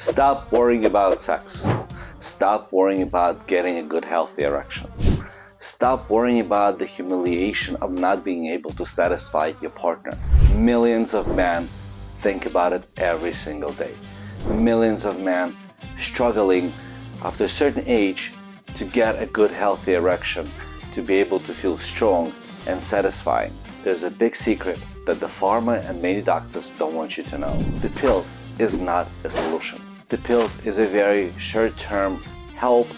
Stop worrying about sex. Stop worrying about getting a good, healthy erection. Stop worrying about the humiliation of not being able to satisfy your partner. Millions of men think about it every single day. Millions of men struggling after a certain age to get a good, healthy erection, to be able to feel strong and satisfying. There's a big secret that the pharma and many doctors don't want you to know. The pills is not a solution. The pills is a very short-term help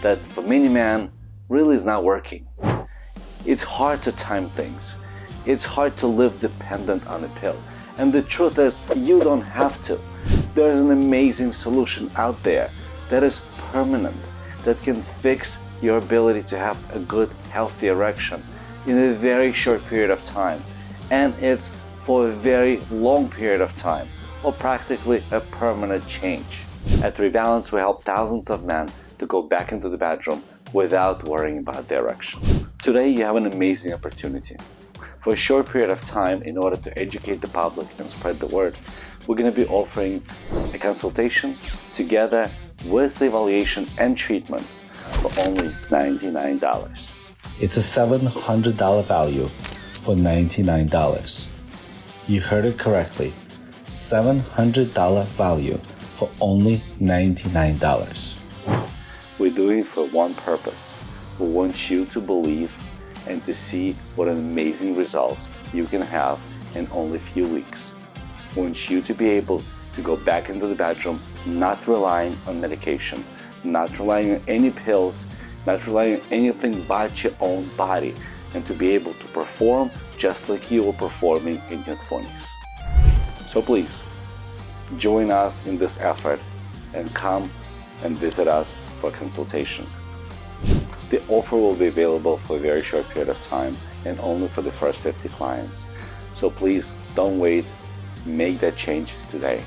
that for many men really is not working. It's hard to time things. It's hard to live dependent on a pill. And the truth is, you don't have to. There's an amazing solution out there that is permanent, that can fix your ability to have a good, healthy erection in a very short period of time. And it's for a very long period of time, or practically a permanent change. At ReBalance, we help thousands of men to go back into the bedroom without worrying about their erection. Today, you have an amazing opportunity. For a short period of time, in order to educate the public and spread the word, we're going to be offering a consultation together with the evaluation and treatment for only $99. It's a $700 value for $99. You heard it correctly. $700 value for only $99. We're doing it for one purpose. We want you to believe and to see what an amazing results you can have in only a few weeks. We want you to be able to go back into the bedroom, not relying on medication, not relying on any pills, not relying on anything but your own body, and to be able to perform just like you were performing in your 20s. So please, join us in this effort and come and visit us for a consultation. The offer will be available for a very short period of time and only for the first 50 clients. So please don't wait, make that change today.